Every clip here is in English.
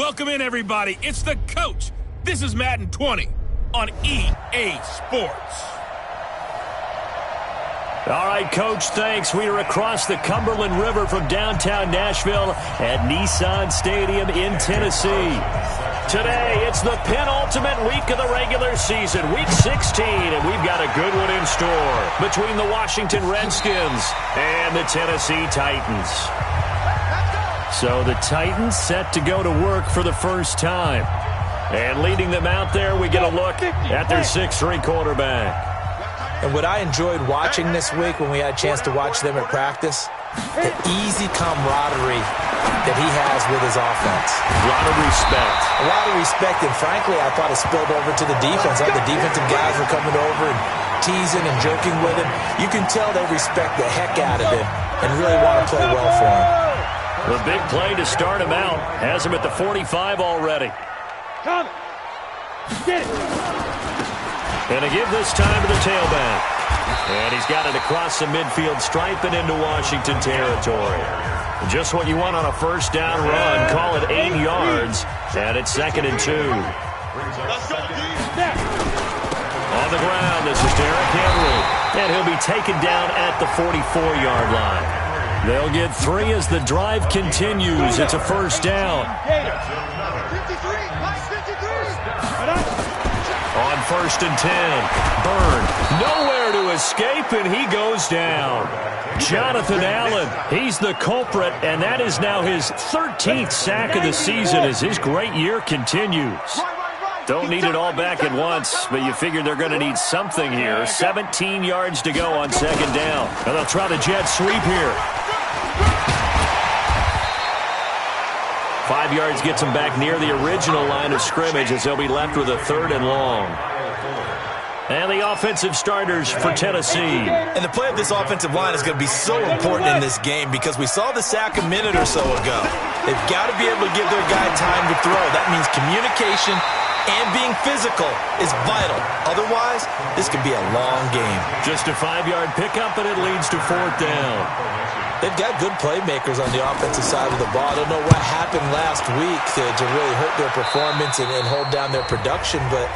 Welcome in, everybody. It's the coach. This is Madden 20 on EA Sports. All right, Coach, thanks. We are across the Cumberland River from downtown Nashville at Nissan Stadium in Tennessee. Today, it's the penultimate week of the regular season, Week 16, and we've got a good one in store between the Washington Redskins and the Tennessee Titans. So the Titans set to go to work for the first time. And leading them out there, we get a look at their 6'3" quarterback. And what I enjoyed watching this week when we had a chance to watch them at practice, the easy camaraderie that he has with his offense. A lot of respect. A lot of respect, and frankly, I thought it spilled over to the defense. The defensive guys were coming over and teasing and joking with him. You can tell they respect the heck out of him and really want to play well for him. The big play to start him out has him at the 45 already. Come. Get it. And a give this time to the tailback. And he's got it across the midfield stripe and into Washington territory. Just what you want on a first down run. Call it 8 yards. And it's 2nd and 2. On the ground, this is Derrick Henry. And he'll be taken down at the 44-yard line. They'll get 3 as the drive continues. It's a first down. On 1st and 10, Byrne, nowhere to escape, and he goes down. Jonathan Allen, he's the culprit, and that is now his 13th sack of the season as his great year continues. Don't need it all back at once, but you figure they're going to need something here. 17 yards to go on 2nd down. And they'll try the jet sweep here. 5 yards gets them back near the original line of scrimmage as they'll be left with a 3rd and long. And the offensive starters for Tennessee. And the play of this offensive line is going to be so important in this game because we saw the sack a minute or so ago. They've got to be able to give their guy time to throw. That means communication and being physical is vital. Otherwise, this could be a long game. Just a 5-yard pickup, and it leads to 4th down. They've got good playmakers on the offensive side of the ball. I don't know what happened last week to really hurt their performance and hold down their production, but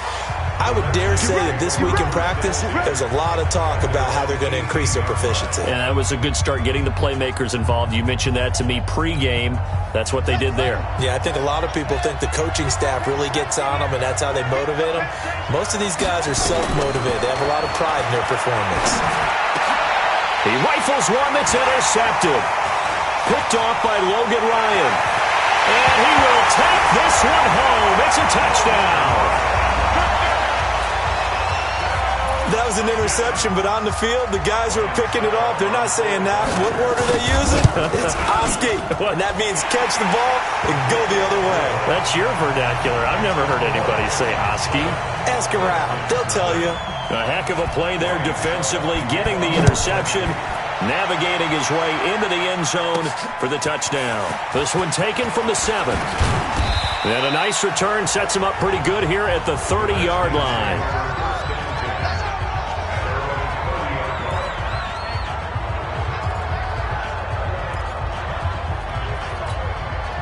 I would dare say that this week in practice, there's a lot of talk about how they're going to increase their proficiency. And that was a good start, getting the playmakers involved. You mentioned that to me pregame. That's what they did there. Yeah, I think a lot of people think the coaching staff really gets on them, and that's how they motivate them. Most of these guys are self-motivated. They have a lot of pride in their performance. He rifles one that's intercepted. Picked off by Logan Ryan. And he will take this one home. It's a touchdown. That was an interception, but on the field, the guys who are picking it off, they're not saying that. What word are they using? It's Oski. And that means catch the ball and go the other way. That's your vernacular. I've never heard anybody say Oski. Ask around. They'll tell you. A heck of a play there defensively, getting the interception, navigating his way into the end zone for the touchdown. This one taken from the 7. And a nice return sets him up pretty good here at the 30-yard line.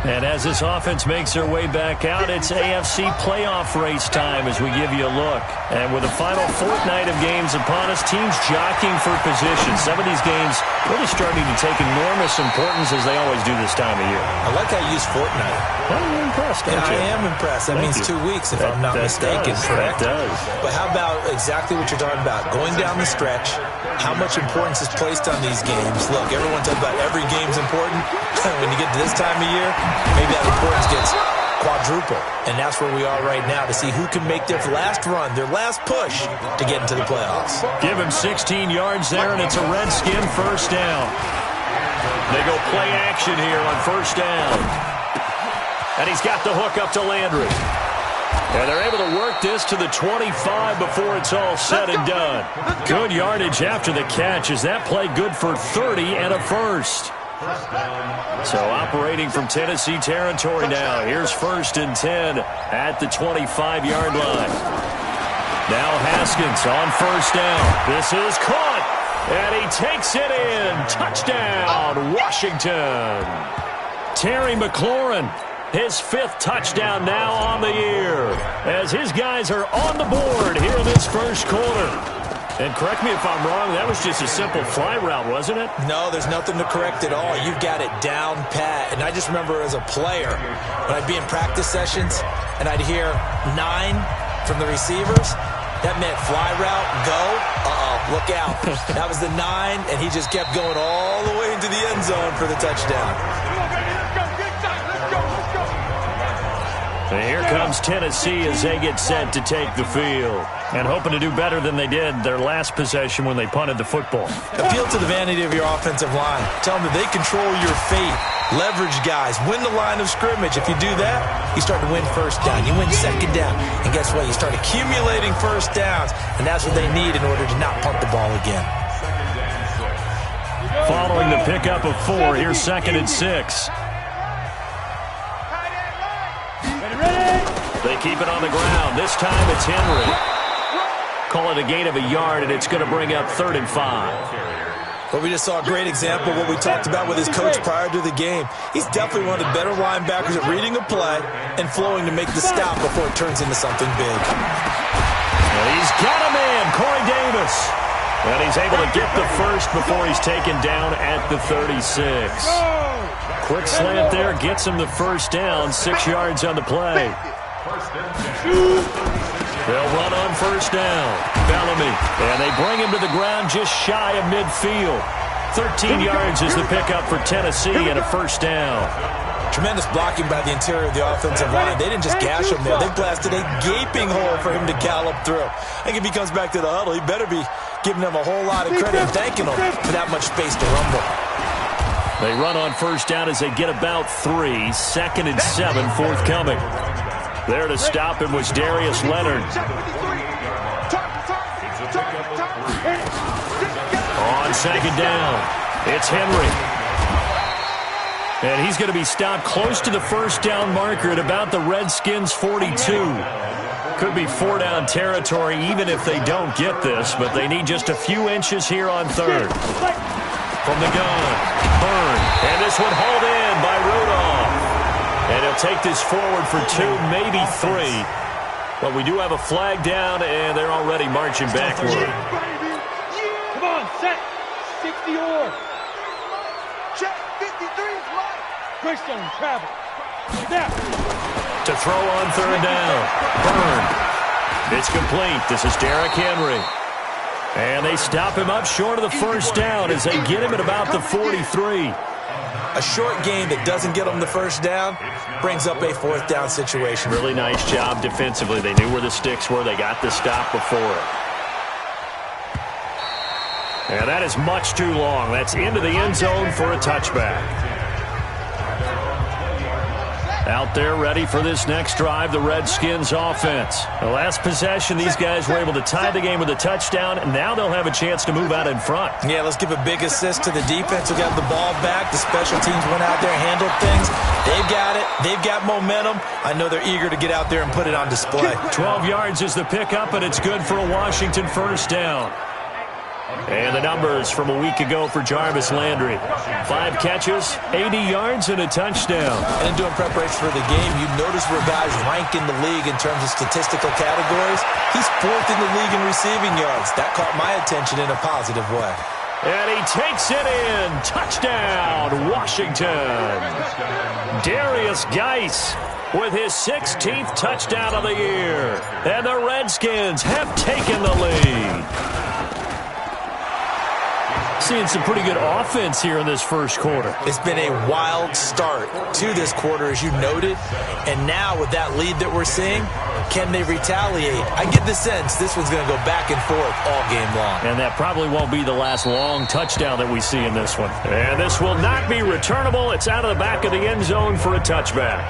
And as this offense makes their way back out, it's AFC playoff race time as we give you a look. And with the final fortnight of games upon us, teams jockeying for position. Some of these games really starting to take enormous importance as they always do this time of year. I like how you use fortnight. Well, you're impressed, don't you? I am impressed. That means 2 weeks, if I'm not mistaken. Correct. That does. But how about exactly what you're talking about? Going down the stretch, how much importance is placed on these games. Look, everyone talks about every game's important. When you get to this time of year, maybe that importance gets quadruple. And that's where we are right now to see who can make their last run, their last push to get into the playoffs. Give him 16 yards there, and it's a Redskin first down. They go play action here on first down. And he's got the hook up to Landry. And they're able to work this to the 25 before it's all said and done. Good yardage after the catch. Is that play good for 30 and a first? So operating from Tennessee territory now. Here's 1st and 10 at the 25-yard line. Now Haskins on first down. This is caught. And he takes it in. Touchdown, Washington. Terry McLaurin His 5th touchdown now on the year, as his guys are on the board here in this first quarter. And correct me if I'm wrong, that was just a simple fly route, wasn't it? No, there's nothing to correct at all. You've got it down pat. And I just remember as a player, when I'd be in practice sessions and I'd hear 9 from the receivers, that meant fly route, go, look out. That was the 9, and he just kept going all the way into the end zone for the touchdown. And here comes Tennessee as they get set to take the field. And hoping to do better than they did their last possession when they punted the football. Appeal to the vanity of your offensive line. Tell them that they control your fate. Leverage guys. Win the line of scrimmage. If you do that, you start to win first down. You win second down. And guess what? You start accumulating first downs. And that's what they need in order to not punt the ball again. Following the pickup of 4, here's 2nd and 6. They keep it on the ground. This time it's Henry. Call it a gain of a yard, and it's going to bring up 3rd and 5. Well, we just saw a great example of what we talked about with his coach prior to the game. He's definitely one of the better linebackers at reading a play and flowing to make the stop before it turns into something big. And he's got a man, Corey Davis. And he's able to get the first before he's taken down at the 36. Quick slant there, gets him the first down, 6 yards on the play. They'll run on first down. Bellamy. And they bring him to the ground just shy of midfield. 13 yards is the pickup for Tennessee and a first down. Tremendous blocking by the interior of the offensive line. They didn't just gash him there. They blasted a gaping hole for him to gallop through. I think if he comes back to the huddle, he better be giving them a whole lot of credit and thanking them for that much space to rumble. They run on first down as they get about 3. 2nd and 7 forthcoming. There to stop him was Darius Leonard. On 2nd down, it's Henry. And he's going to be stopped close to the first down marker at about the Redskins' 42. Could be 4-down territory even if they don't get this, but they need just a few inches here on 3rd. From the gun, Byrne. And this one hauled in by Rudolph. And he'll take this forward for 2, maybe 3. But we do have a flag down, and they're already marching backward. Come on, set. 60 or. Check 53 is right. Christian, travel. Now. To throw on 3rd down. Byrne. It's complete. This is Derrick Henry. And they stop him up short of the first down as they get him at about the 43. A short game that doesn't get them the first down brings up a 4th down situation. Really nice job defensively. They knew where the sticks were. They got the stop before it. And that is much too long. That's into the end zone for a touchback. Out there ready for this next drive, the Redskins offense. The last possession, these guys were able to tie the game with a touchdown, and now they'll have a chance to move out in front. Yeah, let's give a big assist to the defense who got the ball back. The special teams went out there and handled things. They've got it. They've got momentum. I know they're eager to get out there and put it on display. 12 yards is the pickup, and it's good for a Washington first down. And the numbers from a week ago for Jarvis Landry. 5 catches, 80 yards, and a touchdown. And in doing preparation for the game, you notice where guys rank in the league in terms of statistical categories. He's 4th in the league in receiving yards. That caught my attention in a positive way. And he takes it in. Touchdown, Washington. Darius Geis with his 16th touchdown of the year. And the Redskins have taken the lead. Seeing some pretty good offense here in this first quarter. It's been a wild start to this quarter, as you noted. And now with that lead that we're seeing, can they retaliate? I get the sense this one's going to go back and forth all game long. And that probably won't be the last long touchdown that we see in this one. And this will not be returnable. It's out of the back of the end zone for a touchback.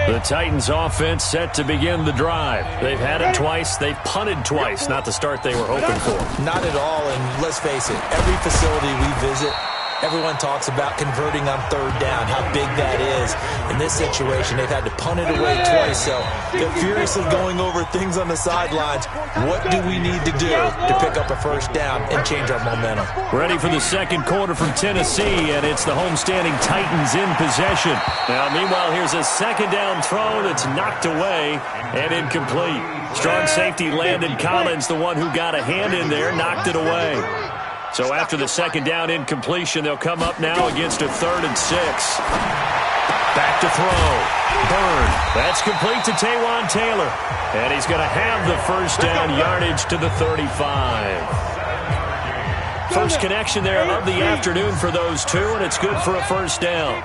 The Titans offense set to begin the drive. They've had it twice. They've punted twice. Not the start they were hoping for. Not at all, and let's face it, every facility we visit, Everyone talks about converting on third down, how big that is. In this situation, they've had to punt it away twice, so they're furiously going over things on the sidelines. What do we need to do to pick up a first down and change our momentum? Ready for the second quarter from Tennessee, and it's the homestanding Titans in possession. Now, meanwhile, here's a second down throw that's knocked away and incomplete. Strong safety Landon Collins, the one who got a hand in there, knocked it away. So after the second down incompletion, they'll come up now against a 3rd and 6. Back to throw. Burn. That's complete to Taywan Taylor. And he's going to have the first down yardage to the 35. First connection there of the afternoon for those two, and it's good for a first down.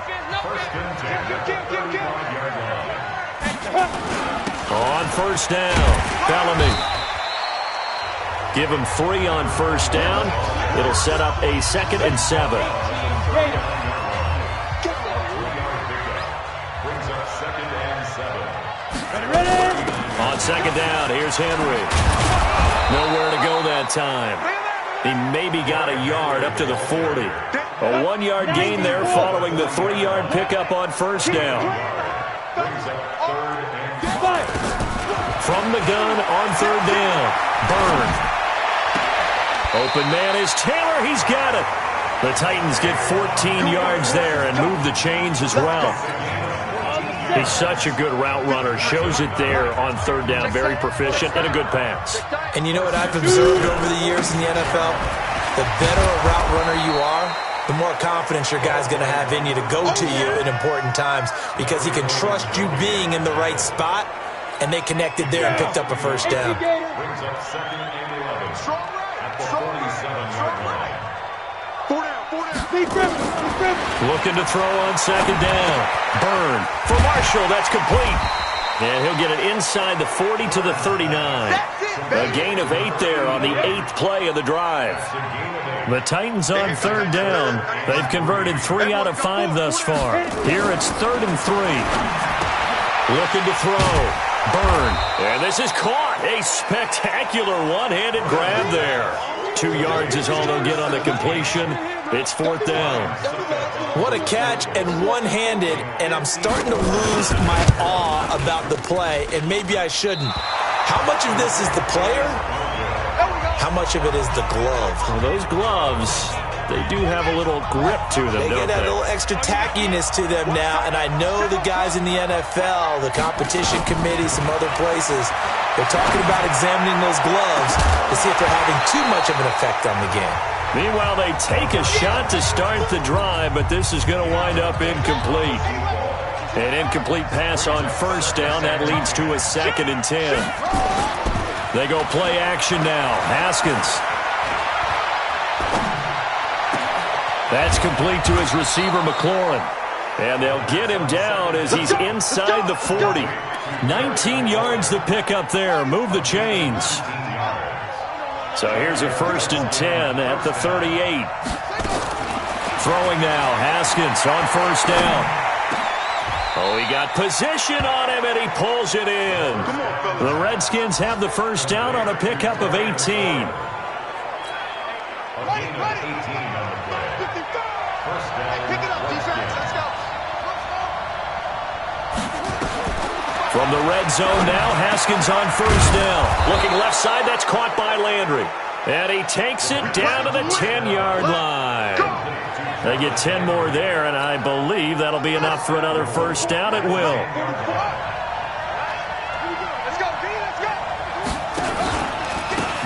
On first down, Bellamy. Give him 3 on first down. It'll set up a 2nd and 7. On second down, here's Henry. Nowhere to go that time. He maybe got a yard up to the 40. A 1-yard gain there following the 3-yard pickup on first down. From the gun on third down. Burn. Open man is Taylor. He's got it. The Titans get 14 yards there and move the chains as well. He's such a good route runner. Shows it there on third down. Very proficient and a good pass. And you know what I've observed over the years in the NFL? The better a route runner you are, the more confidence your guy's going to have in you to go to you in important times because he can trust you being in the right spot, and they connected there and picked up a first down. Brings up 2nd and 11. Strong right. Strong right. 4 down. Looking to throw on second down. Burn for Marshall. That's complete. And he'll get it inside the 40 to the 39. A gain of 8 there on the 8th play of the drive. The Titans on third down. They've converted 3 out of 5 thus far. Here it's 3rd and 3. Looking to throw. Burn. And this is caught. A spectacular one-handed grab there. 2 yards is all they'll get on the completion. It's 4th down. What a catch and one-handed, and I'm starting to lose my awe about the play, and maybe I shouldn't. How much of this is the player? How much of it is the glove? Well, those gloves, they do have a little grip to them, They don't get that they? little extra tackiness to them now, and I know the guys in the NFL, the competition committee, some other places, they're talking about examining those gloves to see if they're having too much of an effect on the game. Meanwhile, they take a shot to start the drive, but this is going to wind up incomplete. An incomplete pass on first down. That leads to a 2nd and 10. They go play action now. Haskins. That's complete to his receiver, McLaurin. And they'll get him down as he's inside the 40. 19 yards to pick up there. Move the chains. So here's a 1st and 10 at the 38. Throwing now. Haskins on first down. Oh, he got position on him, and he pulls it in. The Redskins have the first down on a pickup of 18. From the red zone now, Haskins on first down. Looking left side, that's caught by Landry. And he takes it down to the 10-yard line. They get 10 more there, and I believe that'll be enough for another first down. It will.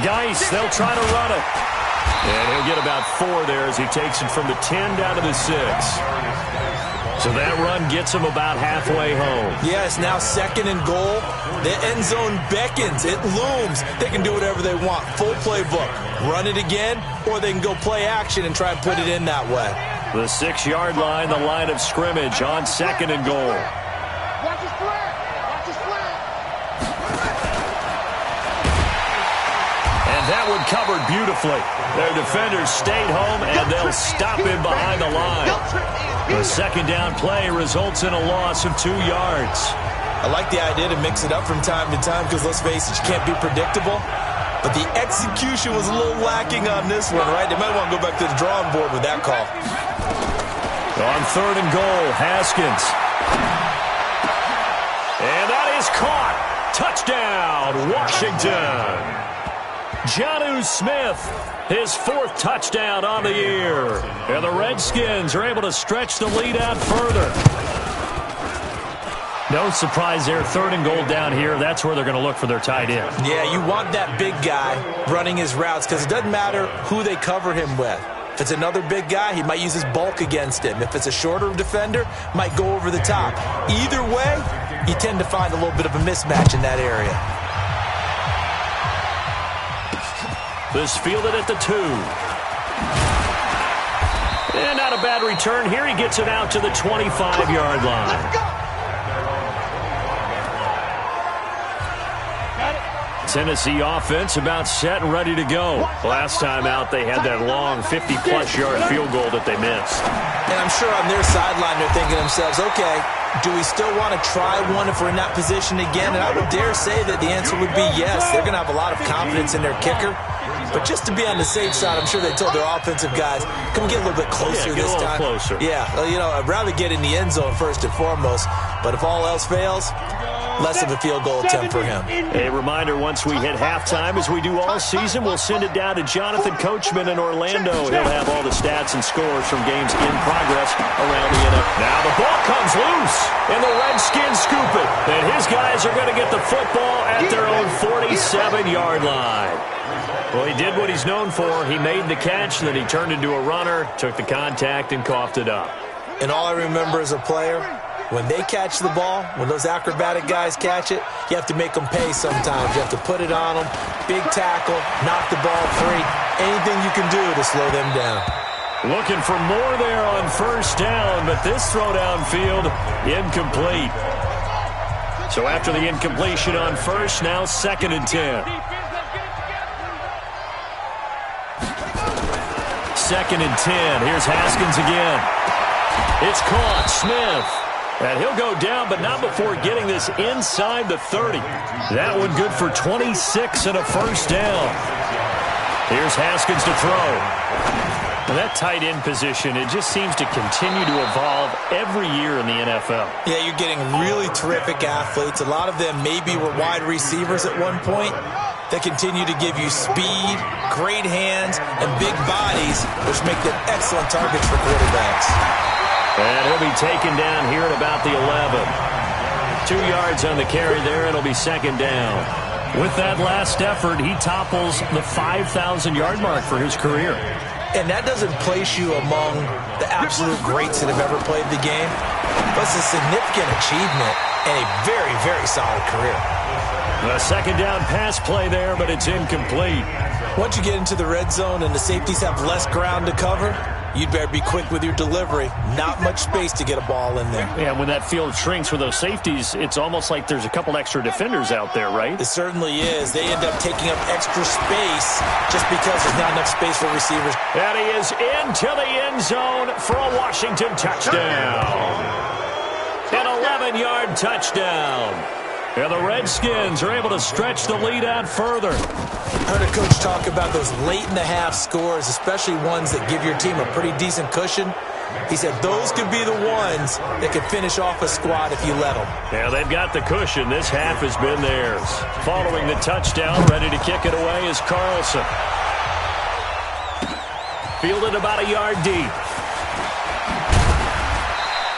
Geis, they'll try to run it. And he'll get about 4 there as he takes it from the 10 down to the 6. So that run gets him about halfway home. Yes, now 2nd and goal. The end zone beckons. It looms. They can do whatever they want. Full playbook. Run it again, or they can go play action and try and put it in that way. The 6-yard line, the line of scrimmage on 2nd and goal. Watch his flag. Watch his flag. And that one covered beautifully. Their defenders stayed home, and they'll stop him behind the line. The second down play results in a loss of 2 yards. I like the idea to mix it up from time to time because, let's face it, you can't be predictable. But the execution was a little lacking on this one, right? They might want to go back to the drawing board with that call. On 3rd and goal, Haskins. And that is caught. Touchdown, Washington. Jonnu Smith, his 4th touchdown on the year. And the Redskins are able to stretch the lead out further. No surprise there, 3rd and goal down here. That's where they're going to look for their tight end. Yeah, you want that big guy running his routes because it doesn't matter who they cover him with. If it's another big guy, he might use his bulk against him. If it's a shorter defender, might go over the top. Either way, you tend to find a little bit of a mismatch in that area. This fielded at the 2. And not a bad return here. He gets it out to the 25-yard line. Tennessee offense about set and ready to go. Last time out, they had that long 50-plus yard field goal that they missed. And I'm sure on their sideline, they're thinking to themselves, okay, do we still want to try one if we're in that position again? And I would dare say that the answer would be yes. They're going to have a lot of confidence in their kicker. But just to be on the safe side, I'm sure they told their offensive guys, come get a little bit closer this time. Closer. Yeah, well, you know, I'd rather get in the end zone first and foremost. But if all else fails, less of a field goal attempt for him. A reminder, once we hit halftime, as we do all season, we'll send it down to Jonathan Coachman in Orlando. He'll have all the stats and scores from games in progress around the NFL. Now the ball comes loose, and the Redskins scoop it. And his guys are going to get the football at their own 47-yard line. Well, he did what he's known for. He made the catch, then he turned into a runner, took the contact, and coughed it up. And all I remember as a player, when they catch the ball, when those acrobatic guys catch it, you have to make them pay sometimes. You have to put it on them, big tackle, knock the ball free. Anything you can do to slow them down. Looking for more there on 1st down, but this throw downfield, incomplete. So after the incompletion on 1st, now 2nd and 10. 2nd and 10. Here's Haskins again. It's caught. Smith. And he'll go down, but not before getting this inside the 30. That one good for 26 and a 1st down. Here's Haskins to throw. And that tight end position, it just seems to continue to evolve every year in the NFL. Yeah, you're getting really terrific athletes. A lot of them maybe were wide receivers at one point. They continue to give you speed, great hands, and big bodies, which make them excellent targets for quarterbacks. And he'll be taken down here at about the 11. 2 yards on the carry there. It'll be 2nd down. With that last effort, he topples the 5,000-yard mark for his career. And that doesn't place you among the absolute greats that have ever played the game. But it's a significant achievement and a very, very solid career. A 2nd down pass play there, but it's incomplete. Once you get into the red zone and the safeties have less ground to cover, you'd better be quick with your delivery. Not much space to get a ball in there. Yeah, when that field shrinks with those safeties, it's almost like there's a couple extra defenders out there, right? It certainly is. They end up taking up extra space just because there's not enough space for receivers. And he is into the end zone for a Washington touchdown. An 11-yard touchdown. And the Redskins are able to stretch the lead out further. I heard a coach talk about those late-in-the-half scores, especially ones that give your team a pretty decent cushion. He said those could be the ones that could finish off a squad if you let them. Yeah, they've got the cushion. This half has been theirs. Following the touchdown, ready to kick it away is Carlson. Fielded about a yard deep.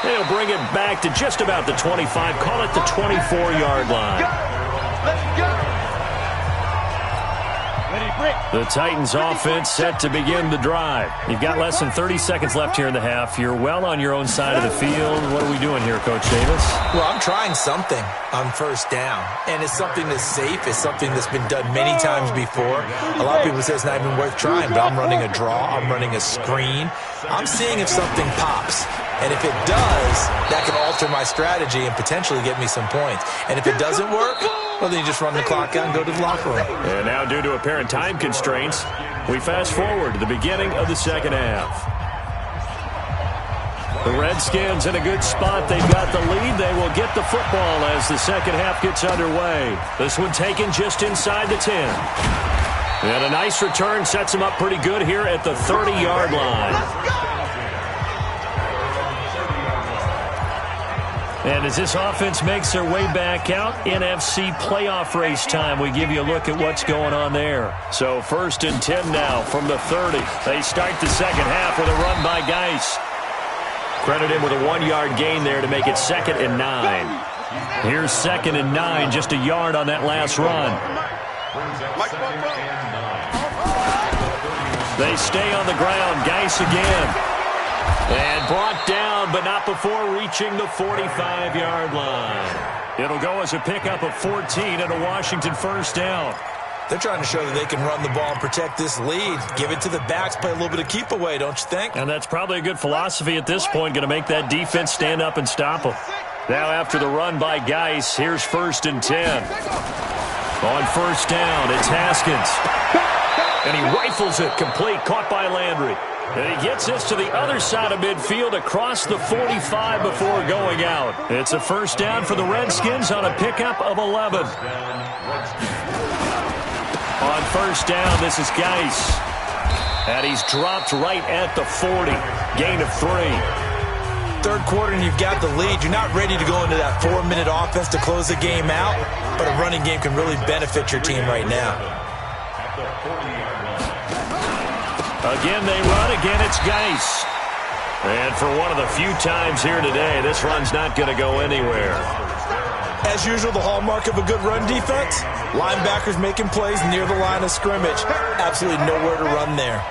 They'll bring it back to just about the 25. Call it the 24-yard line. Let's go. The Titans offense set to begin the drive. You've got less than 30 seconds left here in the half. You're well on your own side of the field. What are we doing here, Coach Davis? Well, I'm trying something on 1st down, and it's something that's safe. It's something that's been done many times before. A lot of people say it's not even worth trying, but I'm running a draw. I'm running a screen. I'm seeing if something pops. And if it does, that can alter my strategy and potentially get me some points. And if it doesn't work, well, then you just run the clock out and go to the locker room. And now, due to apparent time constraints, we fast forward to the beginning of the 2nd half. The Redskins in a good spot. They've got the lead. They will get the football as the 2nd half gets underway. This one taken just inside the 10. And a nice return sets them up pretty good here at the 30-yard line. And as this offense makes their way back out, NFC playoff race time, we give you a look at what's going on there. So 1st and 10 now from the 30. They start the second half with a run by Geis. Credit him with a 1-yard gain there to make it 2nd and 9. Here's 2nd and 9, just a yard on that last run. They stay on the ground. Geis again. And brought down, but not before reaching the 45-yard line. It'll go as a pickup of 14 and a Washington first down. They're trying to show that they can run the ball and protect this lead. Give it to the backs, play a little bit of keep away, don't you think? And that's probably a good philosophy at this point, going to make that defense stand up and stop them. Now after the run by Geis, here's 1st and 10. On first down, it's Haskins. And he rifles it complete, caught by Landry. And he gets this to the other side of midfield across the 45 before going out. It's a first down for the Redskins on a pickup of 11. On first down, this is Geis. And he's dropped right at the 40. Gain of 3. Third quarter and you've got the lead. You're not ready to go into that 4-minute offense to close the game out, but a running game can really benefit your team right now. Again, they run. Again, it's Geis. And for one of the few times here today, this run's not going to go anywhere. As usual, the hallmark of a good run defense, linebackers making plays near the line of scrimmage. Absolutely nowhere to run there.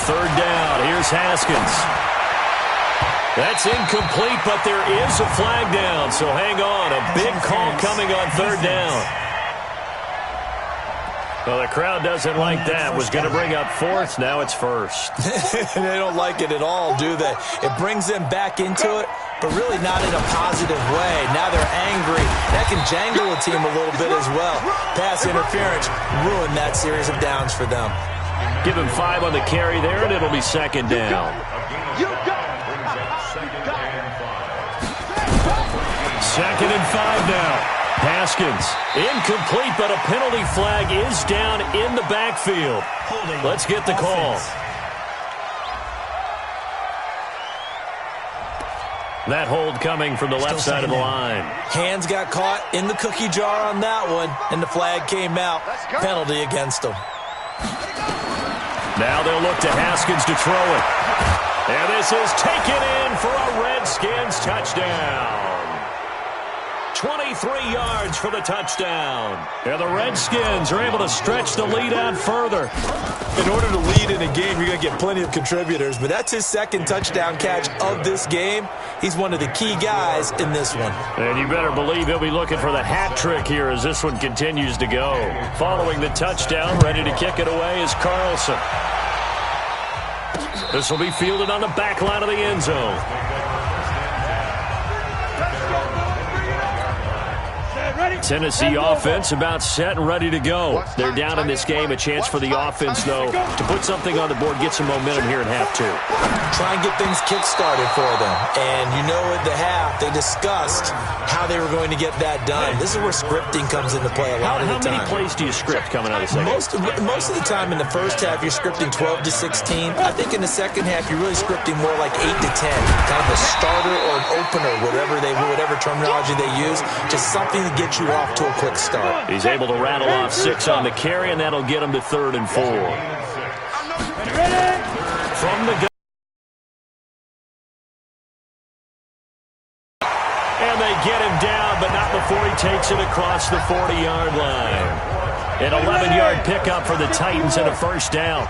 Third down. Here's Haskins. That's incomplete, but there is a flag down, so hang on. A big call coming on third down. Well, the crowd doesn't like that. Was going to bring up 4th. Now it's 1st. They don't like it at all, do they? It brings them back into it, but really not in a positive way. Now they're angry. That can jangle a team a little bit as well. Pass interference ruined that series of downs for them. Give him 5 on the carry there, and it'll be 2nd down. Second and 5 now. Haskins, incomplete, but a penalty flag is down in the backfield. Let's get the call. That hold coming from the left side of the line. Hands got caught in the cookie jar on that one, and the flag came out. Penalty against them. Now they'll look to Haskins to throw it. And this is taken in for a Redskins touchdown. 23 yards for the touchdown. And the Redskins are able to stretch the lead out further. In order to lead in a game, you're going to get plenty of contributors, but that's his 2nd touchdown catch of this game. He's one of the key guys in this one. And you better believe he'll be looking for the hat trick here as this one continues to go. Following the touchdown, ready to kick it away is Carlson. This will be fielded on the back line of the end zone. Tennessee offense about set and ready to go. They're down in this game. A chance for the offense, though, to put something on the board, get some momentum here in half 2. Try and get things kick-started for them. And you know at the half, they discussed how they were going to get that done. This is where scripting comes into play a lot of the time. How many plays do you script coming out of the second? Most of the time in the first half, you're scripting 12 to 16. I think in the second half, you're really scripting more like 8 to 10. Kind of a starter or an opener, whatever terminology they use. Just something to get you off to a quick start. He's able to rattle off 6 on the carry, and that'll get him to 3rd and 4. From the gun. And they get him down, but not before he takes it across the 40-yard line. An 11-yard pickup for the Titans and a first down.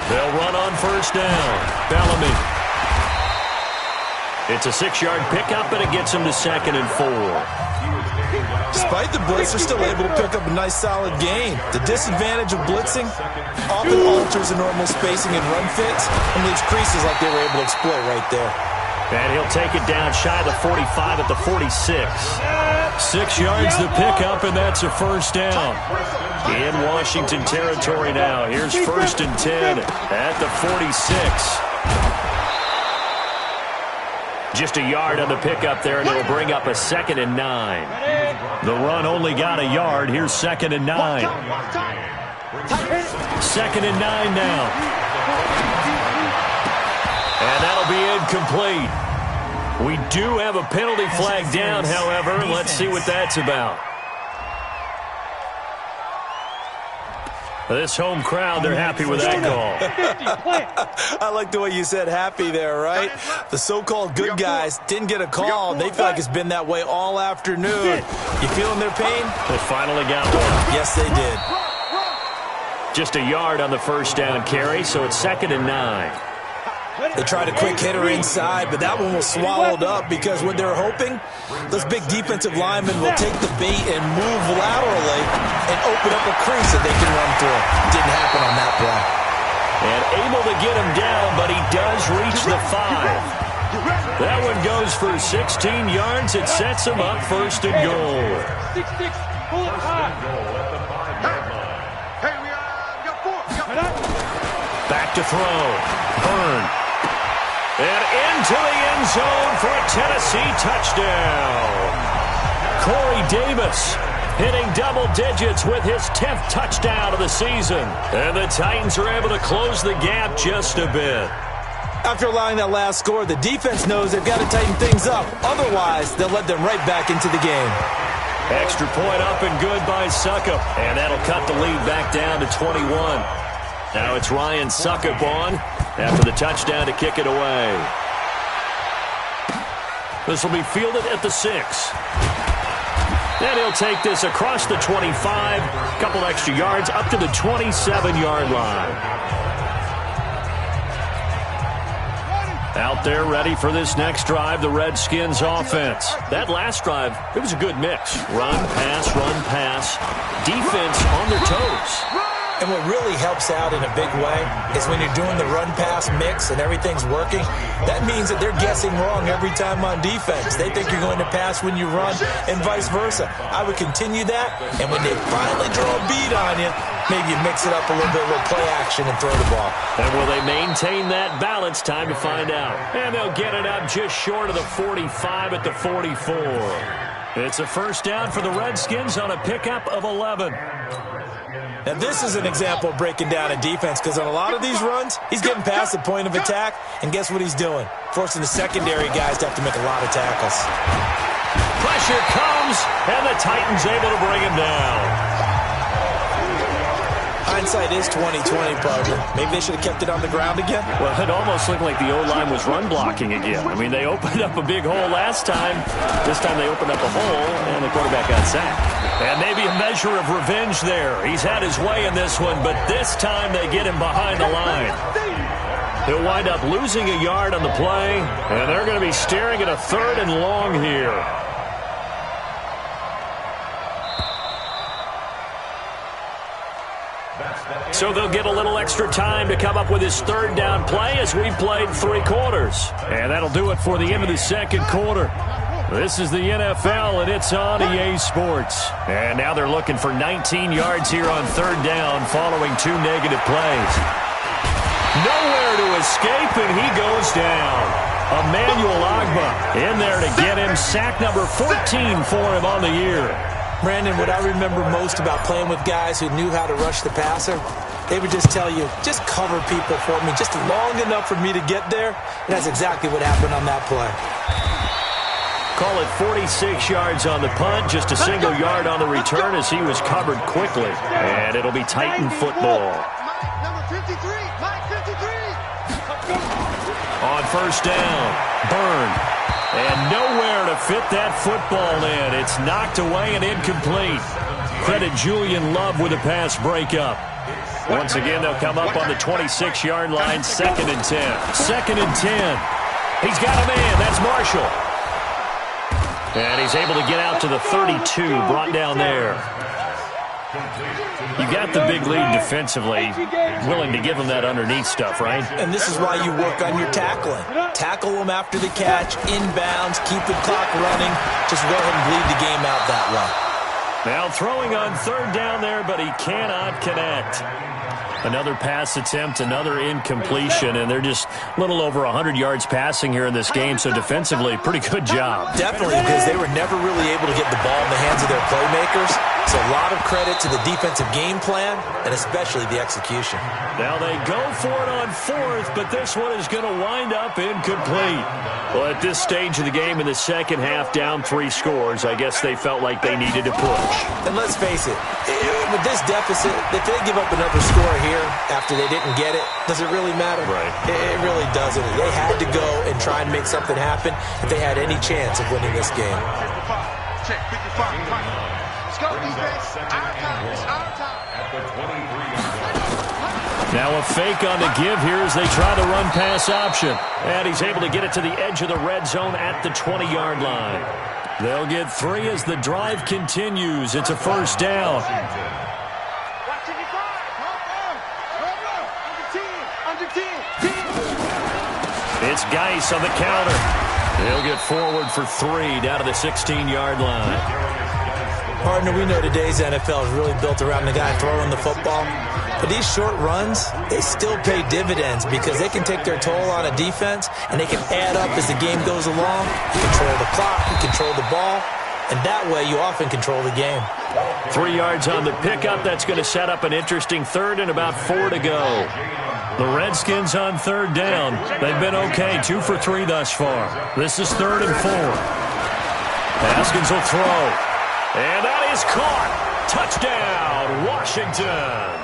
They'll run on first down. Bellamy. It's a 6-yard pickup, and it gets him to 2nd and 4. Despite the blitz, they're still able to pick up a nice, solid gain. The disadvantage of blitzing often alters the normal spacing and run fits and leaves creases like they were able to exploit right there. And he'll take it down shy of the 45 at the 46. 6 yards the pickup, and that's a first down. In Washington territory now. Here's 1st and 10 at the 46. Just a yard on the pickup there, and it'll bring up a 2nd and 9. The run only got a yard. Here's 2nd and 9. 2nd and 9 now. And that'll be incomplete. We do have a penalty flag down, however. Let's see what that's about. This home crowd, they're happy with that call. I like the way you said happy there, right? The so-called good guys didn't get a call. They feel like it's been that way all afternoon. You feeling their pain? They finally got one. Yes, they did. Just a yard on the first down carry, so it's 2nd and 9. They tried a quick hitter inside, but that one was swallowed up because what they're hoping, those big defensive linemen will take the bait and move laterally and open up a crease that they can run through. Didn't happen on that play. And able to get him down, but he does reach the 5. That one goes for 16 yards. It sets him up 1st and goal. 6-6, pull it high. Hey, we got 4. Back to throw. Burn. And into the end zone for a Tennessee touchdown. Corey Davis hitting double digits with his 10th touchdown of the season. And the Titans are able to close the gap just a bit. After allowing that last score, the defense knows they've got to tighten things up. Otherwise, they'll let them right back into the game. Extra point up and good by Suckup. And that'll cut the lead back down to 21. Now it's Ryan Suckup on after the touchdown to kick it away. This will be fielded at the 6. And he'll take this across the 25, a couple extra yards up to the 27-yard line. Out there ready for this next drive, the Redskins offense. That last drive, it was a good mix. Run, pass, defense on their toes. And what really helps out in a big way is when you're doing the run-pass mix and everything's working, that means that they're guessing wrong every time on defense. They think you're going to pass when you run and vice versa. I would continue that, and when they finally draw a beat on you, maybe you mix it up a little bit, a little play action and throw the ball. And will they maintain that balance? Time to find out. And they'll get it up just short of the 45 at the 44. It's a first down for the Redskins on a pickup of 11. Now, this is an example of breaking down a defense because on a lot of these runs, he's getting past the point of attack, and guess what he's doing? Forcing the secondary guys to have to make a lot of tackles. Pressure comes, and the Titans able to bring him down. Hindsight is 20/20, partner. Maybe they should have kept it on the ground again. Well, it almost looked like the O-line was run blocking again. I mean, they opened up a big hole last time. This time they opened up a hole, and the quarterback got sacked. And maybe a measure of revenge there. He's had his way in this one, but this time they get him behind the line. He'll wind up losing a yard on the play, and they're going to be staring at a 3rd and long here. So they'll get a little extra time to come up with his 3rd down play as we've played 3 quarters. And that'll do it for the end of the 2nd quarter. This is the NFL, and it's on EA Sports. And now they're looking for 19 yards here on 3rd down following 2 negative plays. Nowhere to escape, and he goes down. Emmanuel Ogbah in there to get him. Sack number 14 for him on the year. Brandon, what I remember most about playing with guys who knew how to rush the passer, they would just tell you, just cover people for me, just long enough for me to get there. And that's exactly what happened on that play. Call it 46 yards on the punt, just a single yard on the return as he was covered quickly. And it'll be Titan football. Number 53, Mike 53. On first down, Burn. And nowhere to fit that football in. It's knocked away and incomplete. Credit Julian Love with a pass breakup. Once again, they'll come up on the 26-yard line, 2nd and 10. 2nd and 10. He's got a man. That's Marshall. And he's able to get out to the 32, brought down there. You got the big lead defensively, willing to give him that underneath stuff, right? And this is why you work on your tackling. Tackle them after the catch, inbounds, keep the clock running. Just go ahead and bleed the game out that way. Now throwing on 3rd down there, but he cannot connect. Another pass attempt, another incompletion, and they're just a little over 100 yards passing here in this game, so defensively, pretty good job. Definitely, because they were never really able to get the ball in the hands of their playmakers. So a lot of credit to the defensive game plan, and especially the execution. Now they go for it on fourth, but this one is going to wind up incomplete. Well, at this stage of the game in the second half, down 3 scores, I guess they felt like they needed to push. And let's face it, with this deficit, if they give up another score here after they didn't get it, does it really matter? Right. It really doesn't. They had to go and try and make something happen if they had any chance of winning this game. Check 55. Let's go, defense. Our time. It's our time. At the 23-yard line. Now a fake on the give here as they try the run-pass option. And he's able to get it to the edge of the red zone at the 20-yard line. They'll get 3 as the drive continues. It's a first down. It's Geis on the counter. He'll get forward for 3 down to the 16-yard line. Partner, we know today's NFL is really built around the guy throwing the football. But these short runs, they still pay dividends because they can take their toll on a defense and they can add up as the game goes along. You control the clock, you control the ball, and that way you often control the game. 3 yards on the pickup. That's going to set up an interesting third and about 4 to go. The Redskins on third down. They've been okay, 2 for 3 thus far. This is 3rd and 4. Haskins will throw. And that is caught. Touchdown, Washington.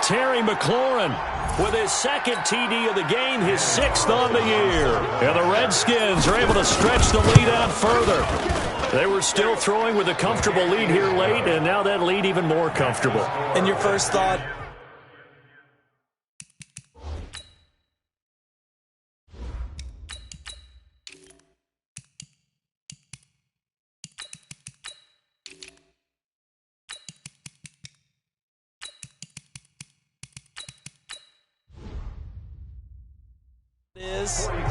Terry McLaurin with his 2nd TD of the game, his 6th on the year. And the Redskins are able to stretch the lead out further. They were still throwing with a comfortable lead here late, and now that lead even more comfortable. And your first thought?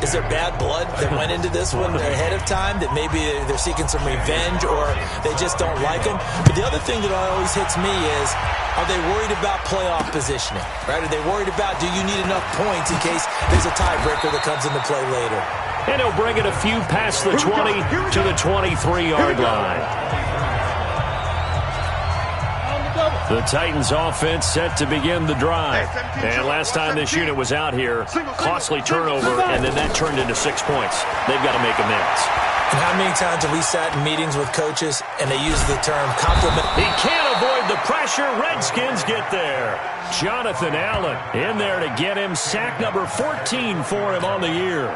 Is there bad blood that went into this one ahead of time, that maybe they're seeking some revenge or they just don't like them? But the other thing that always hits me is, are they worried about playoff positioning? Right? Are they worried about, do you need enough points in case there's a tiebreaker that comes into play later? And he'll bring it a few past the 20 to the 23-yard line. The Titans offense set to begin the drive. And last time this unit was out here, costly turnover, and then that turned into 6 points. They've got to make amends. And how many times have we sat in meetings with coaches and they use the term compliment? He can't avoid the pressure. Redskins get there. Jonathan Allen in there to get him. Sack number 14 for him on the year.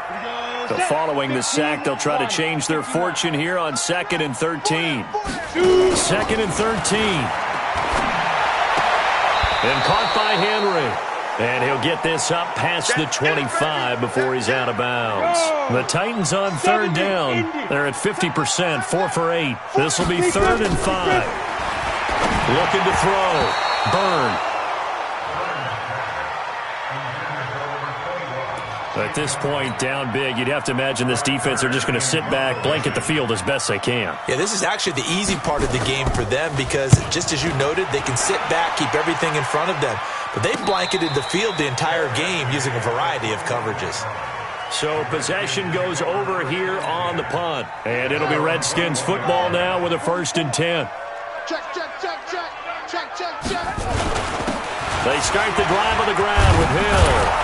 So following the sack, they'll try to change their fortune here on 2nd and 13. 2nd and 13. And caught by Henry. And he'll get this up past the 25 before he's out of bounds. The Titans on third down. They're at 50%, 4 for 8. This will be 3rd and 5. Looking to throw. Burn. At this point, down big, you'd have to imagine this defense are just going to sit back, blanket the field as best they can. Yeah, this is actually the easy part of the game for them because, just as you noted, they can sit back, keep everything in front of them. But they blanketed the field the entire game using a variety of coverages. So possession goes over here on the punt. And it'll be Redskins football now with a 1st and 10. Check, check, check, check. Check, check, check. They start the drive on the ground with Hill.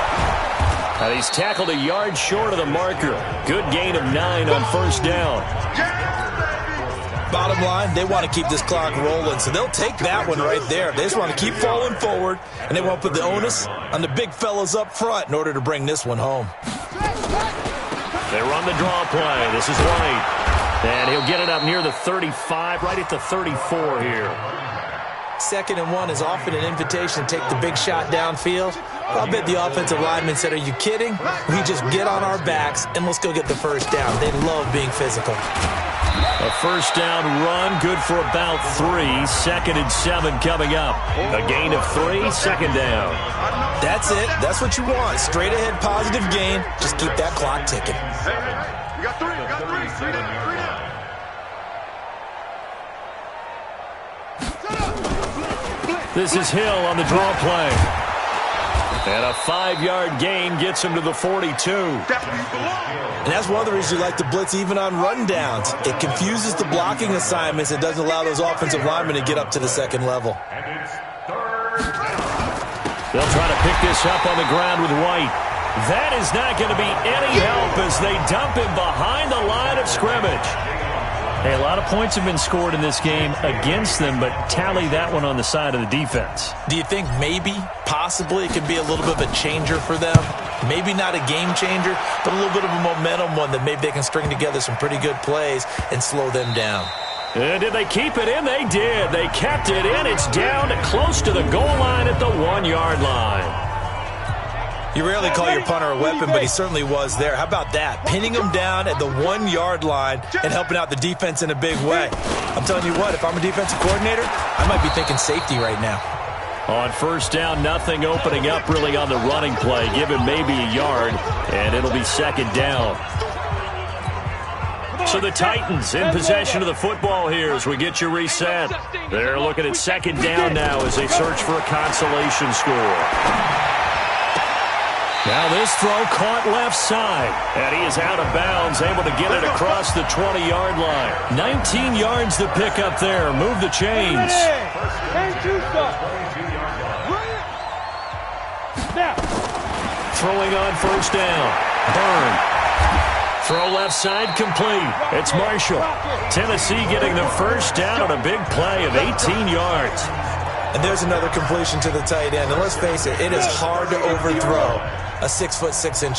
And he's tackled a yard short of the marker. Good gain of 9 on 1st down. Bottom line, they want to keep this clock rolling, so they'll take that one right there. They just want to keep falling forward, and they won't put the onus on the big fellas up front in order to bring this one home. They run the draw play. This is White. And he'll get it up near the 35, right at the 34 here. 2nd and 1 is often an invitation to take the big shot downfield. I'll bet the offensive lineman said, are you kidding? We just get on our backs and let's go get the 1st down. They love being physical. A 1st down run, good for about 3. 2nd and 7 coming up. A gain of 3, 2nd down. That's it. That's what you want. Straight ahead positive gain. Just keep that clock ticking. You got 3, you got 3. 3 down, 3 down. This is Hill on the draw play. And a 5-yard gain gets him to the 42. And that's one of the reasons you like to blitz even on rundowns. It confuses the blocking assignments. It doesn't allow those offensive linemen to get up to the second level. They'll try to pick this up on the ground with White. That is not going to be any help as they dump him behind the line of scrimmage. Hey, a lot of points have been scored in this game against them, but tally that one on the side of the defense. Do you think maybe, possibly, it could be a little bit of a changer for them? Maybe not a game changer, but a little bit of a momentum one that maybe they can string together some pretty good plays and slow them down. Did they keep it in? They did. They kept it in. It's down to close to the goal line at the 1-yard line. You rarely call your punter a weapon, but he certainly was there. How about that? Pinning him down at the 1-yard line and helping out the defense in a big way. I'm telling you what, if I'm a defensive coordinator, I might be thinking safety right now. On first down, nothing opening up really on the running play. Give him maybe a yard, and it'll be second down. So the Titans in possession of the football here as we get you reset. They're looking at second down now as they search for a consolation score. Now this throw caught left side, and he is out of bounds, able to get it across the 20-yard line. 19 yards to pick up there. Move the chains. Throwing on first down. Burn. Throw left side complete. It's Marshall. Tennessee getting the first down on a big play of 18 yards. And there's another completion to the tight end. And let's face it, it is hard to overthrow a 6'6"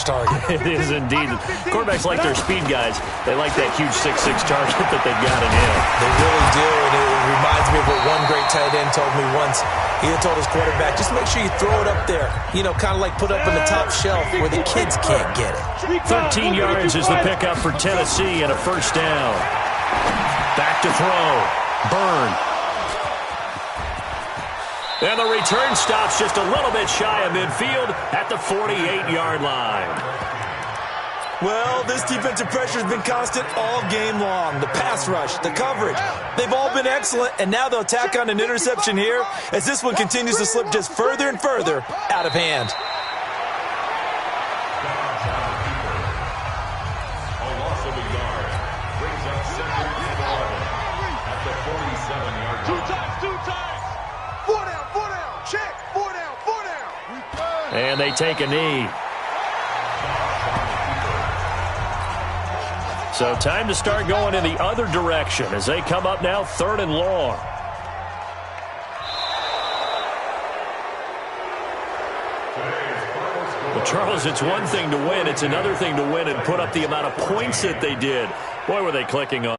target. It is indeed. Quarterbacks like their speed guys. They like that huge 6'6" target that they've got in him. They really do, and it reminds me of what one great tight end told me once. He had told his quarterback, just make sure you throw it up there. You know, kind of like put up in the top shelf where the kids can't get it. 13 yards is the pickup for Tennessee and a first down. Back to throw. Burn. And the return stops just a little bit shy of midfield at the 48-yard line. Well, this defensive pressure has been constant all game long. The pass rush, the coverage, they've all been excellent, and now they'll tack on an interception here as this one continues to slip just further and further out of hand. A loss of a yard brings up second and 11 at the 47-yard line. Two times. 4 down, check. 4 down. And they take a knee. So time to start going in the other direction as they come up now 3rd and long. Well, Charles, it's one thing to win. It's another thing to win and put up the amount of points that they did. Boy, were they clicking on.